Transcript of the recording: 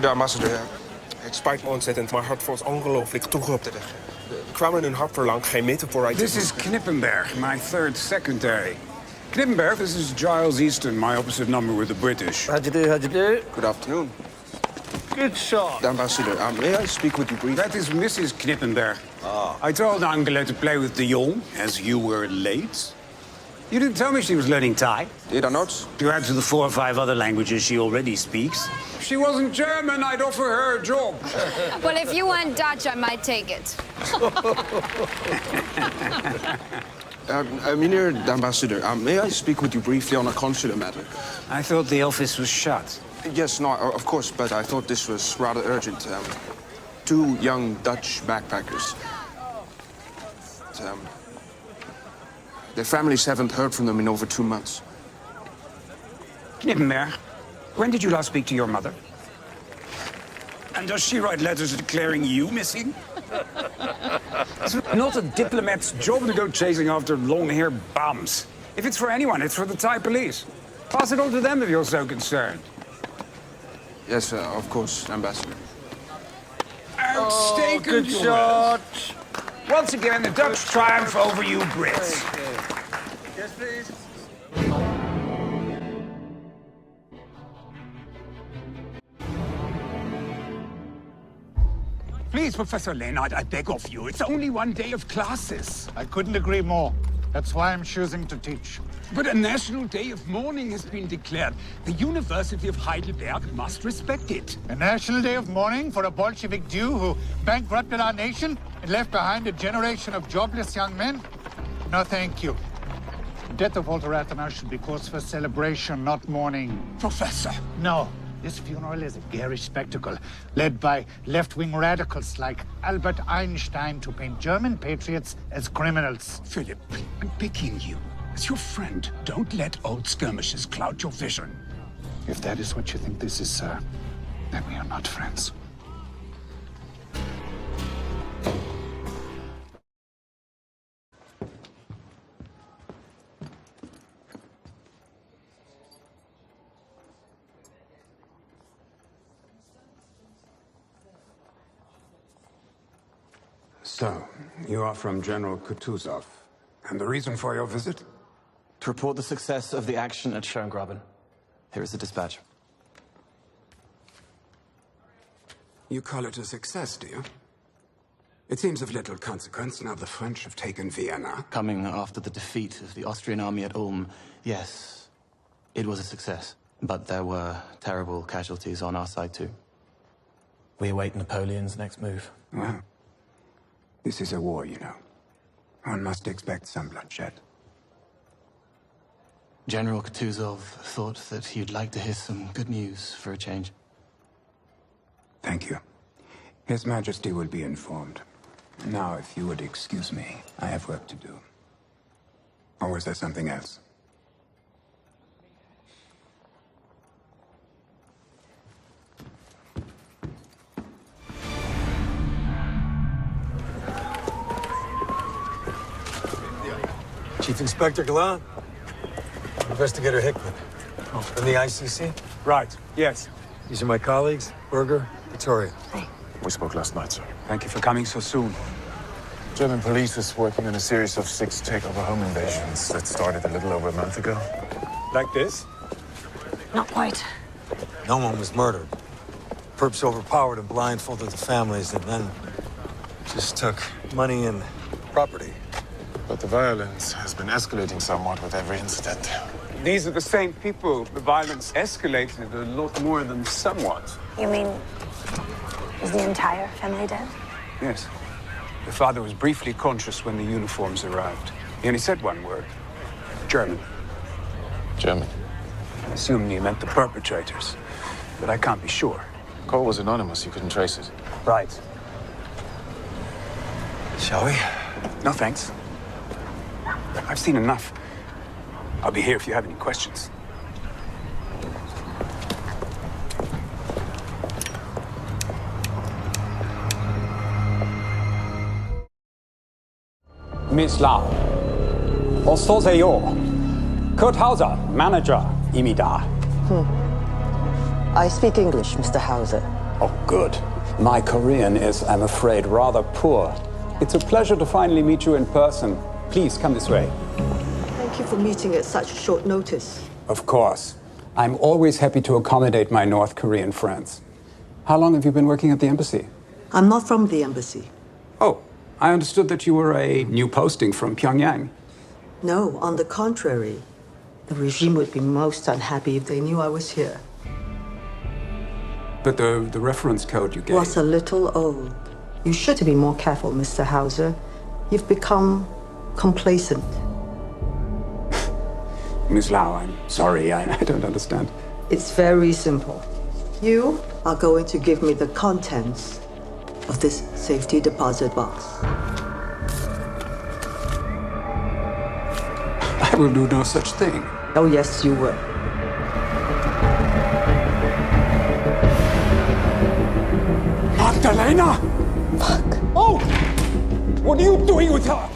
de ambassadeur. Het spijt me ontzettend, maar hart was ongelooflijk toegeroepen. We kwamen hun hart verlang, geen meter vooruit. This is Knippenberg, my third secretary. Knippenberg, this is Giles Easton, my opposite number with the British. How'd you do? Good afternoon. Good shot. The ambassador, may I speak with you briefly? That is Mrs. Knippenberg. I told Angela to play with de Jong, as you were late. You didn't tell me she was learning Thai. Did I not? To add to the 4 or 5 other languages she already speaks. If she wasn't German, I'd offer her a job. Well, if you weren't Dutch, I might take it. Meneer de ambassador, may I speak with you briefly on a consular matter? I thought the office was shut. Yes, no, of course, but I thought this was rather urgent. 2 young Dutch backpackers. Their families haven't heard from them in over 2 months. Knippenberg, when did you last speak to your mother? And does she write letters declaring you missing? It's not a diplomat's job to go chasing after long-haired bums. If it's for anyone, it's for the Thai police. Pass it on to them if you're so concerned. Yes, of course, ambassador. And stay Good shot. Once again, the Dutch triumph over you Brits. Yes, please. Please, Professor Leonard, I beg of you. It's only 1 day of classes. I couldn't agree more. That's why I'm choosing to teach. But a national day of mourning has been declared. The University of Heidelberg must respect it. A national day of mourning for a Bolshevik Jew who bankrupted our nation and left behind a generation of jobless young men? No, thank you. The death of Walter Rathenau should be cause for celebration, not mourning. Professor. No. This funeral is a garish spectacle, led by left-wing radicals like Albert Einstein to paint German patriots as criminals. Philip, I'm begging you. As your friend, don't let old skirmishes cloud your vision. If that is what you think this is, sir, then we are not friends. So, you are from General Kutuzov. And the reason for your visit? To report the success of the action at Schöngraben. Here is the dispatch. You call it a success, do you? It seems of little consequence now the French have taken Vienna. Coming after the defeat of the Austrian army at Ulm, yes, it was a success. But there were terrible casualties on our side too. We await Napoleon's next move. Well, this is a war, you know. One must expect some bloodshed. General Kutuzov thought that he'd like to hear some good news for a change. Thank you. His Majesty will be informed. Now, if you would excuse me, I have work to do. Or was there something else? Chief Inspector Galan, Investigator Hickman. From the ICC? Right, yes. These are my colleagues, Berger, Vittoria. We spoke last night, sir. Thank you for coming so soon. German police is working on a series of 6 takeover home invasions that started a little over a month ago. Like this? Not quite. No one was murdered. Perps overpowered and blindfolded the families and then just took money and property. But the violence has been escalating somewhat with every incident. These are the same people. The violence escalated a lot more than somewhat. You mean, is the entire family dead? Yes. The father was briefly conscious when the uniforms arrived. He only said one word. German. German. I assumed he meant the perpetrators, but I can't be sure. Call was anonymous. You couldn't trace it. Right. Shall we? No, thanks. I've seen enough. I'll be here if you have any questions. Miss Lau. 어서오세요. Kurt Hauser, manager, 입니다. I speak English, Mr. Hauser. Oh, good. My Korean is, I'm afraid, rather poor. It's a pleasure to finally meet you in person. Please, come this way. Thank you for meeting at such short notice. Of course. I'm always happy to accommodate my North Korean friends. How long have you been working at the embassy? I'm not from the embassy. Oh, I understood that you were a new posting from Pyongyang. No, on the contrary. The regime would be most unhappy if they knew I was here. But the reference code you gave... Was a little old. You should be more careful, Mr. Hauser. You've become complacent. Miss Lau, I'm sorry, I don't understand. It's very simple. You are going to give me the contents of this safety deposit box. I will do no such thing. Oh, yes, you will. Magdalena! Fuck. Oh! What are you doing with her?